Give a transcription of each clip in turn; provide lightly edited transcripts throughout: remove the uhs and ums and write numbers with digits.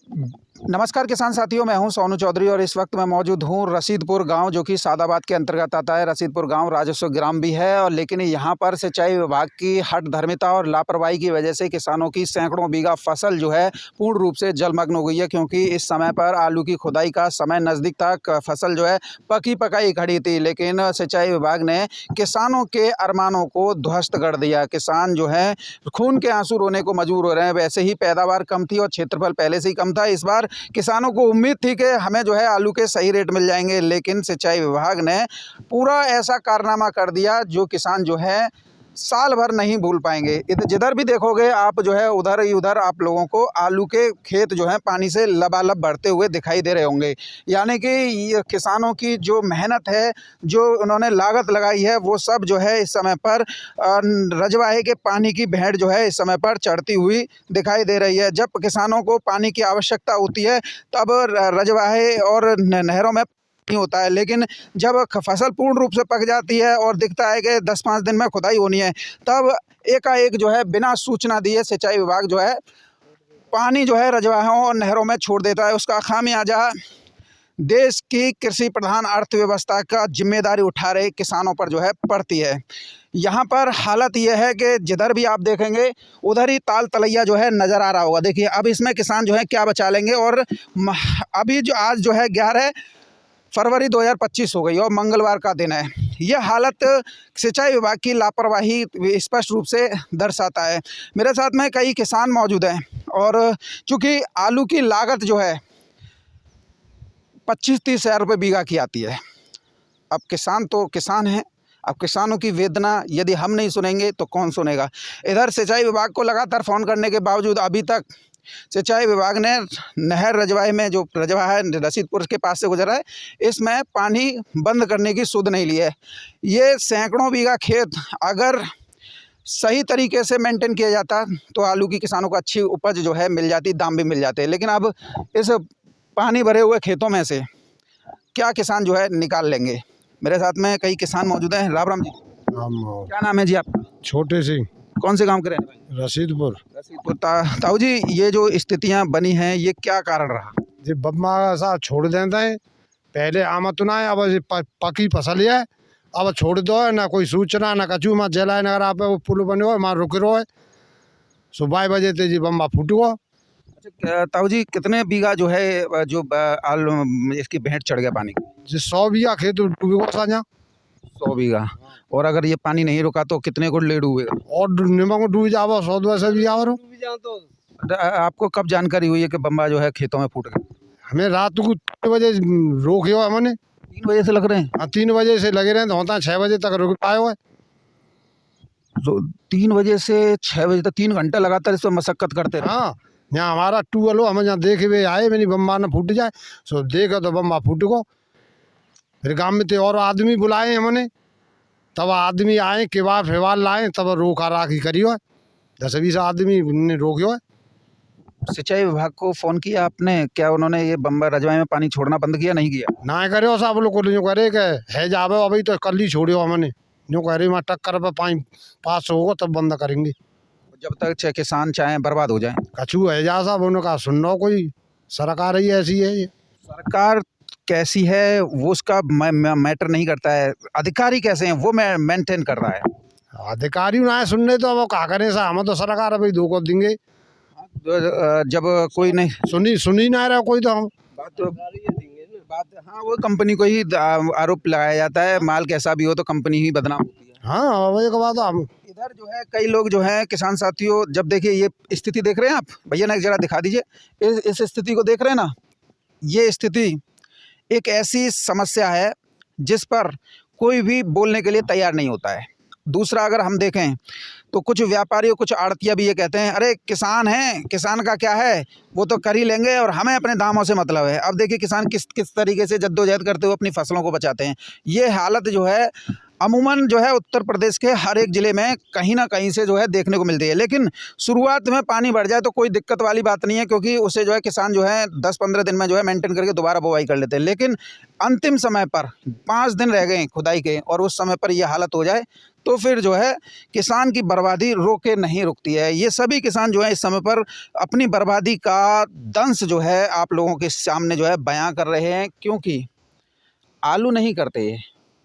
नमस्कार किसान साथियों, मैं हूं सोनू चौधरी और इस वक्त मैं मौजूद हूं रसीदपुर गांव, जो कि सादाबाद के अंतर्गत आता है। रसीदपुर गांव राजस्व ग्राम भी है, और लेकिन यहां पर सिंचाई विभाग की हठधर्मिता और लापरवाही की वजह से किसानों की सैकड़ों बीघा फसल जो है पूर्ण रूप से जलमग्न हो गई है। क्योंकि इस समय पर आलू की खुदाई का समय नज़दीक था, फसल जो है पकी पकाई खड़ी थी, लेकिन सिंचाई विभाग ने किसानों के अरमानों को ध्वस्त कर दिया। किसान जो है खून के आंसू रोने को मजबूर हो रहे हैं। वैसे ही पैदावार कम थी और क्षेत्रफल पहले से ही कम था। इस बार किसानों को उम्मीद थी कि हमें जो है आलू के सही रेट मिल जाएंगे, लेकिन सिंचाई विभाग ने पूरा ऐसा कारनामा कर दिया जो किसान जो है साल भर नहीं भूल पाएंगे। इधर जिधर भी देखोगे आप जो है उधर ही उधर आप लोगों को आलू के खेत जो है पानी से लबालब भरते हुए दिखाई दे रहे होंगे। यानी कि ये किसानों की जो मेहनत है, जो उन्होंने लागत लगाई है, वो सब जो है इस समय पर रजवाहे के पानी की भेंट जो है इस समय पर चढ़ती हुई दिखाई दे रही है। जब किसानों को पानी की आवश्यकता होती है तब रजवाहे और नहरों में नहीं होता है, लेकिन जब फसल पूर्ण रूप से पक जाती है और दिखता है कि 10-5 दिन में खुदाई होनी है, तब एकाएक जो है बिना सूचना दिए सिंचाई विभाग जो है पानी जो है रजवाहों और नहरों में छोड़ देता है। उसका खामियाजा देश की कृषि प्रधान अर्थव्यवस्था का जिम्मेदारी उठा रहे किसानों पर जो है पड़ती है। यहाँ पर हालत यह है कि जिधर भी आप देखेंगे उधर ही ताल तलैया जो है नज़र आ रहा होगा। देखिए अब इसमें किसान जो है क्या बचा लेंगे। और अभी जो आज जो है 11 फरवरी 2025 हो गई और मंगलवार का दिन है। यह हालत सिंचाई विभाग की लापरवाही स्पष्ट रूप से दर्शाता है। मेरे साथ में कई किसान मौजूद हैं, और चूँकि आलू की लागत जो है 25-30 हज़ार रुपये बीघा की आती है। अब किसान तो किसान हैं, अब किसानों की वेदना यदि हम नहीं सुनेंगे तो कौन सुनेगा। इधर सिंचाई विभाग को लगातार फ़ोन करने के बावजूद अभी तक सिंचाई विभाग ने नहर रजवाहे में, जो रजवाहा है रसीदपुर के पास से गुजरा है, इसमें पानी बंद करने की सुध नहीं ली है। ये सैकड़ों बीघा खेत अगर सही तरीके से मेंटेन किया जाता तो आलू की किसानों को अच्छी उपज जो है मिल जाती, दाम भी मिल जाते। लेकिन अब इस पानी भरे हुए खेतों में से क्या किसान जो है निकाल लेंगे। मेरे साथ में कई किसान मौजूद हैं। राम राम जी। क्या नाम है जी आपका? छोटे सिंह, कौन से गांव के रहने वाले? रसीदपुर। रसीदपुर। ताऊ जी, ये जो स्थितियां बनी हैं ये क्या कारण रहा? जी बम्मा सा छोड़ देते हैं, पहले आमत ना है, अब ये पकी फसल है, अब छोड़ दो है ना कोई सूचना ना कचू। माँ जलाए नगर आप पुल बने हो माँ रुक रो है, सुबह बजे थे जी बम्बा फूट गो। अच्छा ताऊ जी, कितने बीघा जो है जो आलू इसकी भेंट चढ़ गया पानी की? जी 100 बीघा खेत डूबे गो साझा। 100 बीघा। और अगर ये पानी नहीं रुका तो कितने को ले डूबेगा? और निमक डूब जाओ 100-200 बीघा और। आपको कब जानकारी हुई है कि बम्बा जो है खेतों में फूट गया? हमें रात को 3 बजे रोके हो हमने। 3 बजे से लग रहे हैं? हाँ 3 बजे से लगे रहे, तो होता है 6 बजे तक रुक पाए हुए। तो 3 बजे से 6 बजे तक 3 घंटे लगातार इस पर मशक्कत करते रहे? हाँ, यहाँ हमारा टूअल हो, हम यहाँ देखे हुए आए, मेरी बम्बा ना फूट जाए, सो देखा तो बम्बा फूट गो। फिर गांव में थे और आदमी बुलाए हमने, तब आदमी आए, केवार फेवार लाए, तब रोका राखी करी हो। 10-20 आदमी ने रोके हो। सिंचाई विभाग को फोन किया आपने? क्या उन्होंने ये बम्बा रजवाहे में पानी छोड़ना बंद किया? नहीं किया? ना करे हो साहब लोग को जो करे के है जावे अभी तो कल ही छोड़ियो हमने, जो कह रही वहाँ टक्कर पर पानी पास होगा तब बंद करेंगे। जब तक किसान चाहे बर्बाद हो जाए? कछू है जा साहब, उन्होंने कहा सुन लो, कोई सरकार ही ऐसी है। ये सरकार कैसी है वो उसका मैटर नहीं करता है, अधिकारी कैसे हैं वो मेंटेन कर रहा है। अधिकारी ना सुनने तो वो कहा करें साहब, हम तो सरकार अभी दो को देंगे। जब कोई नहीं सुनी ना रहा कोई, तो हम हाँ, वो कंपनी को ही आरोप लगाया जाता है। माल कैसा भी हो तो कंपनी ही बदनाम होती है। हाँ वही बात हम। इधर जो है कई लोग जो हैं किसान साथियों, जब देखिए ये स्थिति देख रहे हैं आप, भैया ना जरा दिखा दीजिए इस स्थिति को देख रहे हैं ना। ये स्थिति एक ऐसी समस्या है जिस पर कोई भी बोलने के लिए तैयार नहीं होता है। दूसरा, अगर हम देखें तो कुछ व्यापारी और कुछ आड़तिया भी ये कहते हैं, अरे किसान हैं, किसान का क्या है, वो तो कर ही लेंगे और हमें अपने दामों से मतलब है। अब देखिए किसान किस किस तरीके से जद्दोजहद करते हुए अपनी फसलों को बचाते हैं। ये हालत जो है अमूमन जो है उत्तर प्रदेश के हर एक ज़िले में कहीं ना कहीं से जो है देखने को मिलती है। लेकिन शुरुआत में पानी बढ़ जाए तो कोई दिक्कत वाली बात नहीं है, क्योंकि उसे जो है किसान जो है 10-15 दिन में जो है मेंटेन करके दोबारा बुवाई कर लेते हैं। लेकिन अंतिम समय पर 5 दिन रह गए खुदाई के और उस समय पर यह हालत हो जाए तो फिर जो है किसान की बर्बादी रोके नहीं रुकती है। ये सभी किसान जो है इस समय पर अपनी बर्बादी का दंश जो है आप लोगों के सामने जो है बयां कर रहे हैं, क्योंकि आलू नहीं करते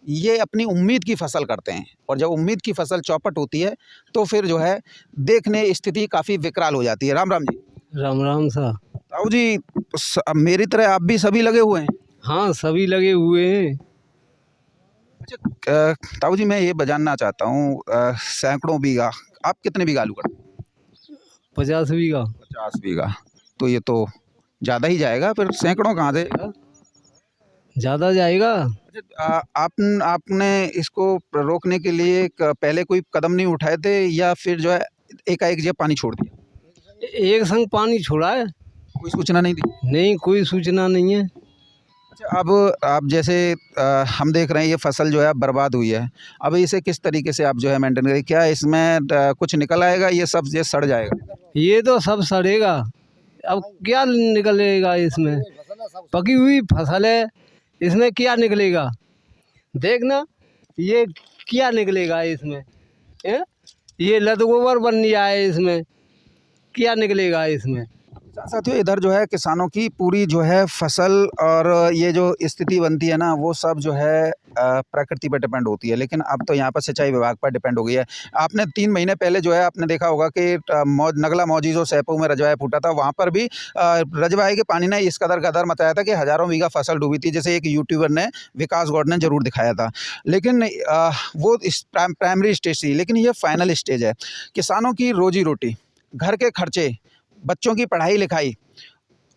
ये अपनी उम्मीद की फसल करते हैं, और जब उम्मीद की फसल चौपट होती है तो फिर जो है देखने स्थिति काफ़ी विकराल हो जाती है। राम राम जी। राम राम सा। ताऊ जी, मेरी तरह आप भी सभी लगे हुए हैं? हाँ, सभी लगे हुए हैं। ताऊ जी, मैं ये जानना चाहता हूँ, सैकड़ों बीघा, आप कितने बीघा आलू करते हैं? 50 बीघा। 50 बीघा, तो ये तो ज़्यादा ही जाएगा, फिर सैकड़ों कहाँ से? ज़्यादा जाएगा। आपने इसको रोकने के लिए पहले कोई कदम नहीं उठाए थे, या फिर जो है एकाएक जो पानी छोड़ दिया? एक संग पानी छोड़ा है। कोई सूचना नहीं दी? नहीं, कोई सूचना नहीं है। अच्छा, अब आप जैसे हम देख रहे हैं ये फसल जो है बर्बाद हुई है, अब इसे किस तरीके से आप जो है मेंटेन करें? क्या इसमें कुछ निकल आएगा, ये सब ये सड़ जाएगा? ये तो सब सड़ेगा। अब क्या निकलेगा इसमें? पकी हुई फसल है, इसमें क्या निकलेगा? देखना, ये क्या निकलेगा इसमें? ये लत गोबर बन गया है, इसमें क्या निकलेगा इसमें? साथियों, इधर जो है किसानों की पूरी जो है फसल और ये जो स्थिति बनती है ना, वो सब जो है प्रकृति पर डिपेंड होती है, लेकिन अब तो यहाँ पर सिंचाई विभाग पर डिपेंड हो गई है। आपने 3 महीने पहले जो है आपने देखा होगा कि नगला मौजी जो सैपू में रजवाया फूटा था, वहाँ पर भी रजवाए के पानी ने इस कदर गदर मचाया था कि हज़ारों बीघा फसल डूबी थी, जैसे एक यूट्यूबर ने, विकास गौड़ ने ज़रूर दिखाया था। लेकिन वो इस प्राइमरी स्टेज थी, लेकिन ये फाइनल स्टेज है। किसानों की रोजी रोटी, घर के खर्चे, बच्चों की पढ़ाई लिखाई,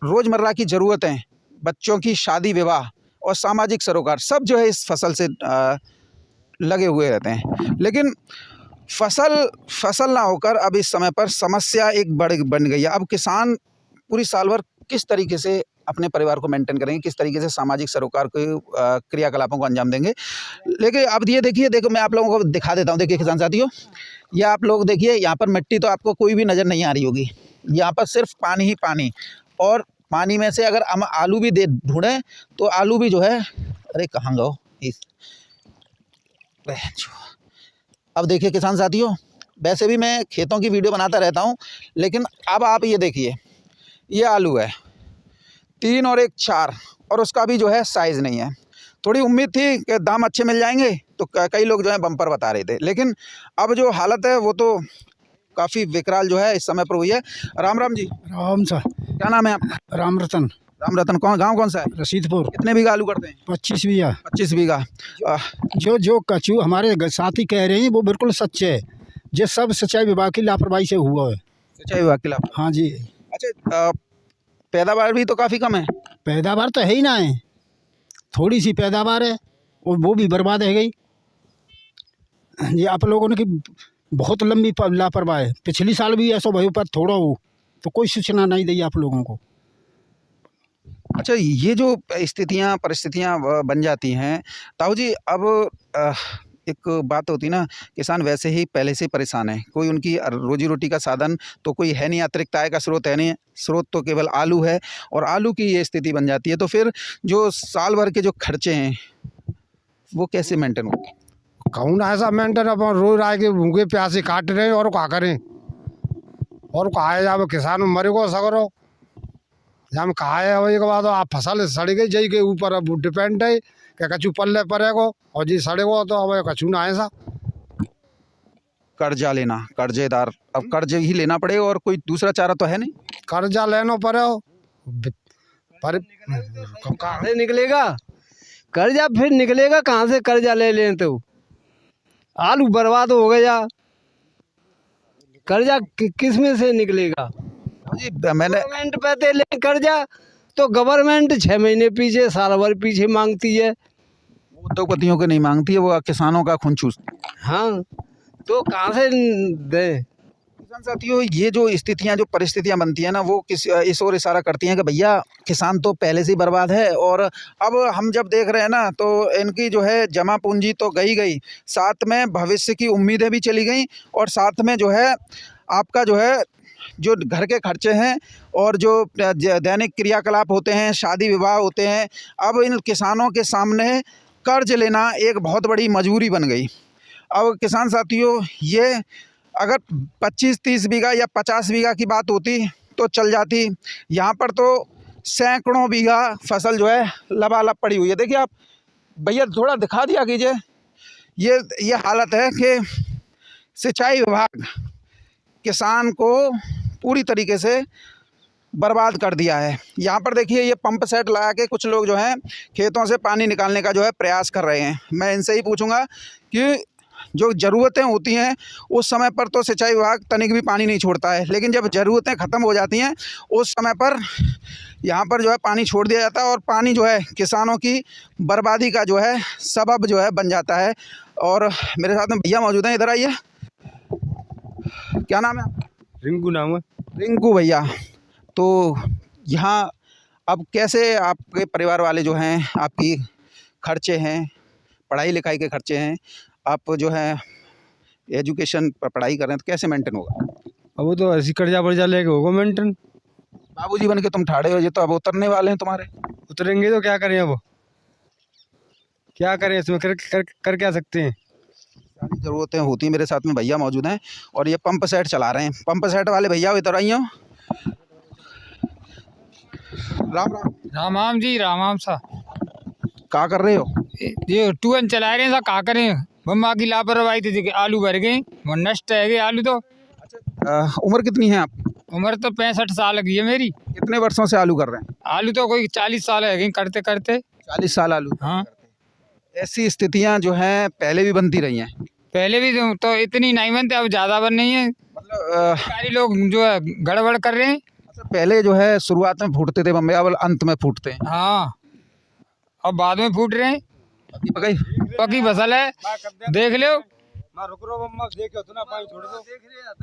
रोज़मर्रा की ज़रूरतें, बच्चों की शादी विवाह और सामाजिक सरोकार, सब जो है इस फसल से लगे हुए रहते हैं। लेकिन फसल ना होकर अब इस समय पर समस्या एक बन गई है। अब किसान पूरी साल भर किस तरीके से अपने परिवार को मेंटेन करेंगे, किस तरीके से सामाजिक सरोकार के क्रियाकलापों को अंजाम देंगे? लेकिन अब ये देखिए, देखो मैं आप लोगों को दिखा देता हूँ। देखिए किसान साथियों, ये आप लोग देखिए, यहाँ पर मिट्टी तो आपको कोई भी नज़र नहीं आ रही होगी, यहाँ पर सिर्फ पानी ही पानी, और पानी में से अगर हम आलू भी दे ढूंढें तो आलू भी जो है, अरे कहाँ गो इस, अब देखिए किसान साथियों, वैसे भी मैं खेतों की वीडियो बनाता रहता हूँ, लेकिन अब आप ये देखिए, ये आलू है 3 और 1 4, और उसका भी जो है साइज़ नहीं है। थोड़ी उम्मीद थी कि दाम अच्छे मिल जाएंगे, तो कई लोग जो है बम्पर बता रहे थे, लेकिन अब जो हालत है वो तो काफ़ी विकराल जो है इस समय पर हुई है। राम राम जी। राम सा। क्या नाम है आपका? राम रतन। राम रतन, कौन गांव कौन सा है? रसीदपुर। कितने बीघा आलू करते हैं? 25 बीघा। 25 बीघा। जो जो कचू हमारे साथी कह रहे हैं वो बिल्कुल सच्चे है। ये सब सिंचाई विभाग की लापरवाही से हुआ है। सिंचाई विभाग के लाभ? हाँ जी। अच्छा, पैदावार भी तो काफ़ी कम है? पैदावार तो है ही ना है, थोड़ी सी पैदावार है और वो भी बर्बाद है गई। ये आप लोगों ने की बहुत लंबी लापरवाही है। पिछली साल भी ऐसा भय पर थोड़ा हो तो कोई सूचना नहीं दी आप लोगों को। अच्छा, ये जो स्थितियाँ परिस्थितियाँ बन जाती हैं ताऊ जी, अब एक बात होती ना, किसान वैसे ही पहले से परेशान है, कोई उनकी रोजी रोटी का साधन तो कोई है नहीं, अतिरिक्त आय का स्रोत है नहीं, स्रोत तो केवल आलू है, और आलू की ये स्थिति बन जाती है, तो फिर जो साल भर के जो खर्चे हैं वो कैसे मेंटेन होंगे? कौन ऐसा मेंटेन, अपन रोज आए के भूखे प्यासे काट रहे हैं, और क्या करें? और कहा जब किसान मरे को सगरो, जब कहा है वही के बाद आप फसल सड़ गई जई के ऊपर अब डिपेंड है कि कचू पल्ले पड़ेगो, और जी सड़ेगो तो अब कचू ना ऐसा। कर्जा लेना, कर्जेदार, अब कर्ज ही लेना पड़ेगा, और कोई दूसरा चारा तो है नहीं। कर्जा लेना पड़े पर कहाँ से निकलेगा कर्जा? फिर निकलेगा कहाँ से? कर्जा ले लें तो आलू बर्बाद हो गया, कर्जा किस में से निकलेगा? जी, मैंने गवर्नमेंट पे दे ले कर्जा तो गवर्नमेंट 6 महीने पीछे, साल भर पीछे मांगती है। उद्योगपतियों को नहीं मांगती है, वो किसानों का खून चूसती है। हाँ, तो कहाँ से दें? किसान साथियों, ये जो स्थितियाँ, जो परिस्थितियाँ बनती हैं ना, वो इस ओर इशारा करती हैं कि भैया किसान तो पहले से ही बर्बाद है, और अब हम जब देख रहे हैं ना, तो इनकी जो है जमा पूंजी तो गई, साथ में भविष्य की उम्मीदें भी चली गई, और साथ में जो है आपका जो है जो घर के खर्चे हैं और जो दैनिक क्रियाकलाप होते हैं, शादी विवाह होते हैं, अब इन किसानों के सामने कर्ज लेना एक बहुत बड़ी मजबूरी बन गई। अब किसान साथियों, ये अगर 25-30 बीघा या 50 बीघा की बात होती तो चल जाती, यहाँ पर तो सैकड़ों बीघा फसल जो है लबालब पड़ी हुई है। देखिए आप भैया थोड़ा दिखा दिया कीजिए, ये हालत है कि सिंचाई विभाग किसान को पूरी तरीके से बर्बाद कर दिया है। यहाँ पर देखिए ये पंप सेट लगा के कुछ लोग जो हैं खेतों से पानी निकालने का जो है प्रयास कर रहे हैं। मैं इनसे ही पूछूंगा कि जो ज़रूरतें होती हैं उस समय पर तो सिंचाई विभाग तनिक भी पानी नहीं छोड़ता है, लेकिन जब ज़रूरतें ख़त्म हो जाती हैं उस समय पर यहाँ पर जो है पानी छोड़ दिया जाता है और पानी जो है किसानों की बर्बादी का जो है सबब जो है बन जाता है। और मेरे साथ में भैया मौजूद हैं, इधर आइए। क्या नाम है आपका? रिंकू नाम है। रिंकू भैया, तो यहाँ अब कैसे आपके परिवार वाले जो हैं, आपकी खर्चे हैं, पढ़ाई लिखाई के खर्चे हैं, आप जो है एजुकेशन पर पढ़ाई कर रहे हैं, तो कैसे मेंटेन होगा? अब वो तो ऐसी कर्जा वर्जा लेके होगा मेंटेन। बाबूजी बन के तुम ठाड़े हो, ये तो अब उतरने वाले हैं तुम्हारे। उतरेंगे तो क्या करें, अब क्या करें इसमें, कर क्या सकते हैं। सारी ज़रूरतें होती हैं। मेरे साथ में भैया मौजूद हैं और ये पंप सेट चला रहे हैं। पंप सेट वाले भैया इधर आइए। राम राम। राम राम जी, राम राम सा। क्या कर रहे हो? ये टूवन चला रहे हैं सा, का करें, मम्मा की लापरवाही थी कि आलू भर गए, वो नष्ट है गए आलू तो। उम्र कितनी है आप? उम्र तो 65 साल की है मेरी। कितने वर्षों से आलू कर रहे हैं? आलू तो कोई 40 साल है गए करते करते। 40 साल आलू। हाँ, ऐसी स्थितियां जो हैं पहले भी बनती रही हैं। पहले भी तो इतनी नहीं बनते, अब ज़्यादा बन रही है। मतलब सारे लोग जो है गड़बड़ कर रहे हैं। पहले जो है शुरुआत में फूटते थे बम्बे, अब अंत में फूटते हैं। हाँ, अब बाद में फूट रहे हैं। पकी फसल है, देख लो।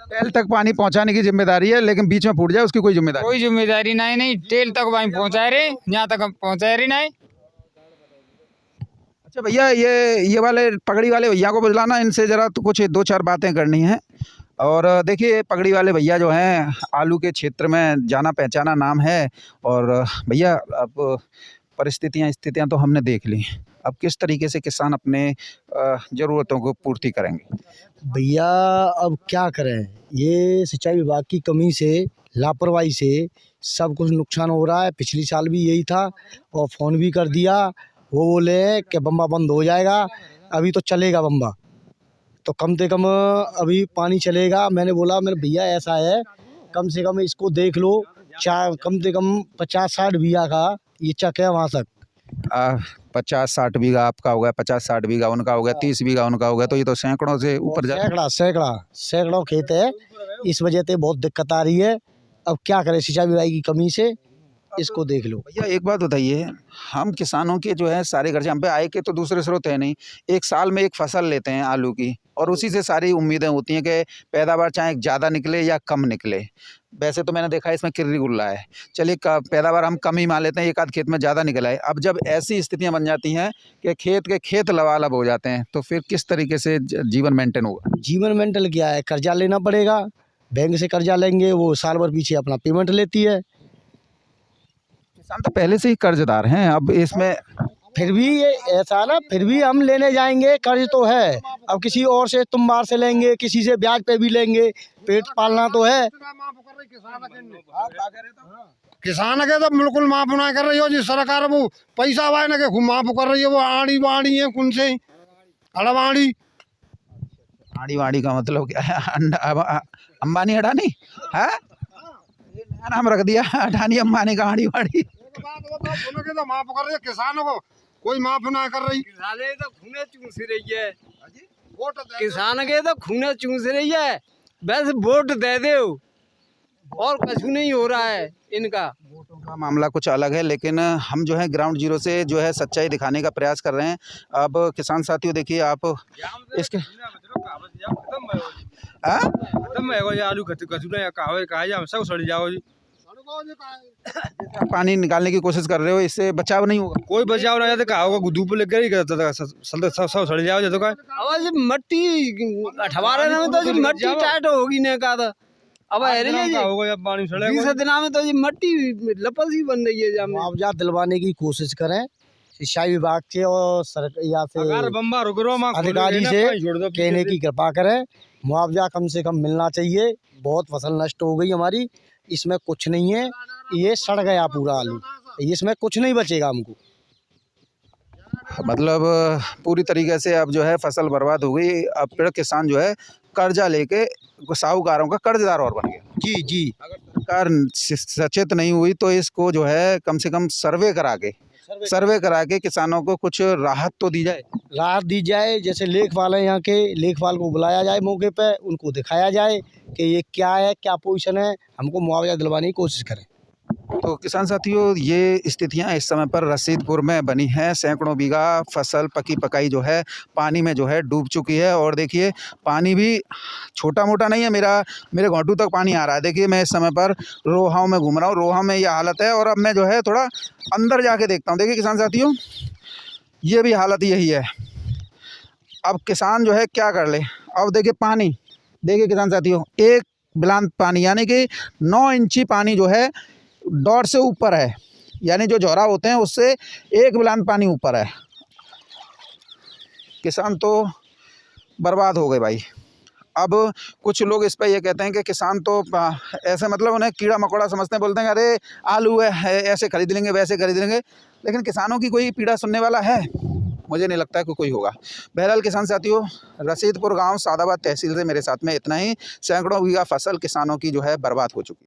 टेल तक पानी पहुंचाने की जिम्मेदारी है, लेकिन बीच में फूट जाए उसकी कोई जिम्मेदारी कोई जिम्मेदारी नहीं, टेल तक वहीं पहुँचा रहे, यहाँ तक पहुँचा रहे नहीं। अच्छा भैया, ये वाले पगड़ी वाले भैया को बुलाना, इनसे ज़रा तो कुछ 2-4 बातें करनी हैं। और देखिए पगड़ी वाले भैया जो हैं आलू के क्षेत्र में जाना पहचाना नाम है। और भैया अब स्थितियां तो हमने देख ली, अब किस तरीके से किसान अपने ज़रूरतों को पूर्ति करेंगे? भैया अब क्या करें, ये सिंचाई विभाग की कमी से, लापरवाही से सब कुछ नुकसान हो रहा है। पिछली साल भी यही था और फ़ोन भी कर दिया, वो बोले कि बम्बा बंद हो जाएगा, अभी तो चलेगा बम्बा, तो कम से कम अभी पानी चलेगा। मैंने बोला मेरे भैया ऐसा है, कम से कम इसको देख लो, कम से कम 50-60 बीघा का ये चक है वहाँ तक। 50-60 बीघा आपका हो गया, 50-60 बीघा उनका हो गया, 30 बीघा उनका हो गया, तो ये तो सैकड़ों से ऊपर जा सैकड़ों खेत है। इस वजह से बहुत दिक्कत आ रही है। अब क्या करें, सिंचाई विभाग की कमी से, इसको देख लो। भैया एक बात बताइए, हम किसानों के जो है सारे खर्चे, हम पे आय के तो दूसरे स्रोत है नहीं, एक साल में एक फसल लेते हैं आलू की और उसी से सारी उम्मीदें होती हैं कि पैदावार चाहे ज़्यादा निकले या कम निकले। वैसे तो मैंने देखा है इसमें किर्री गुल्ला है, चलिए पैदावार हम कम ही मान लेते हैं, एक आध खेत में ज़्यादा निकला है। अब जब ऐसी स्थितियां बन जाती हैं कि खेत के खेत लबालब हो जाते हैं, तो फिर किस तरीके से जीवन मेंटेन होगा? जीवन मेंटल क्या है, कर्जा लेना पड़ेगा, बैंक से कर्जा लेंगे, वो साल भर पीछे अपना पेमेंट लेती है। किसान तो पहले से ही कर्जदार हैं, अब इसमें फिर भी ये ऐसा ना, फिर भी हम लेने जाएंगे, कर्ज तो है। अब किसी और से तुम बार से लेंगे, किसी से ब्याज पे भी लेंगे, पेट पालना तो है। किसान के तो बिल्कुल माफ ना कर रही हो जी सरकार, वो पैसा वाय ना के माफ कर रही है। वो आड़ी बाड़ी है कौन से अड़वाड़ी, आड़ी वाड़ी का मतलब क्या है? अंबानी अडानी है, नया नाम रख दिया, अडानी अंबानी का आड़ी वाड़ी। तो माफ कर रही है, किसानों को कोई माफ ना कर रही। तो खूने चूस रही है, किसान के तो खूने चूस रही है, बस वोट दे दो और कुछ नहीं हो रहा है इनका। वोटों का मामला कुछ अलग है, लेकिन हम जो है ग्राउंड जीरो से जो है सच्चाई दिखाने का प्रयास कर रहे हैं। अब किसान साथियों देखिए आप इसके आलू सब सड़ जाओ जी, पानी निकालने की कोशिश कर रहे हो, इससे बचाव नहीं होगा? कोई बचाव ना जाते, कहा होगा धूप लग गई सब सड़ जाओ जैसे का। अब मट्टी 18 में तो जी मट्टी टाइट होगी ना का, तो अब होगा पानी सड़ेगा 20 दिन में तो ये मट्टी लपस ही बन रही है। मुआवजा दिलवाने की कोशिश करें, सिंचाई विभाग से और या अगर से बम्बा रुक रो मां अधिकारी से कहने की कृपा करें, मुआवजा कम से कम मिलना चाहिए। बहुत फसल नष्ट हो गई हमारी, इसमें कुछ नहीं है, ये सड़ गया पूरा आलू, इसमें कुछ नहीं बचेगा हमको। मतलब पूरी तरीके से अब जो है फसल बर्बाद हो गई। अब फिर किसान जो है कर्जा लेके साहूकारों का कर्जदार और बन गया। जी जी, अगर सरकार सचेत नहीं हुई तो इसको जो है कम से कम सर्वे करा के किसानों को कुछ राहत तो दी जाए। राहत दी जाए, जैसे लेखपाल है यहाँ के, लेखपाल को बुलाया जाए मौके पे, उनको दिखाया जाए कि ये क्या है, क्या पोजीशन है, हमको मुआवजा दिलवाने की कोशिश करें। तो किसान साथियों, ये स्थितियां इस समय पर रसीदपुर में बनी हैं। सैकड़ों बीघा फसल पकी पकाई जो है पानी में जो है डूब चुकी है। और देखिए पानी भी छोटा मोटा नहीं है, मेरे घोंटू तक पानी आ रहा है। देखिए मैं इस समय पर रोहाओं में घूम रहा हूँ, रोहा में ये हालत है। और अब मैं जो है थोड़ा अंदर जाके देखता हूँ। देखिए किसान साथियों, ये भी हालत यही है। अब किसान जो है क्या कर ले। अब देखिए पानी, देखिए किसान साथियों, 1 बिलान पानी यानी कि 9 इंची पानी जो है डॉट से ऊपर है, यानी जो जोरा होते हैं उससे 1 बिलान पानी ऊपर है। किसान तो बर्बाद हो गए भाई। अब कुछ लोग इस पर ये कहते हैं कि किसान तो ऐसे मतलब उन्हें कीड़ा मकोड़ा समझते हैं, बोलते हैं अरे आलू है ऐसे खरीद लेंगे वैसे खरीद लेंगे। लेकिन किसानों की कोई पीड़ा सुनने वाला है? मुझे नहीं लगता है कि कोई होगा। बहरहाल किसान साथियों, रसीदपुर गांव सादाबाद तहसील से मेरे साथ में इतना ही। सैकड़ों बीघा फसल किसानों की जो है बर्बाद हो चुकी है।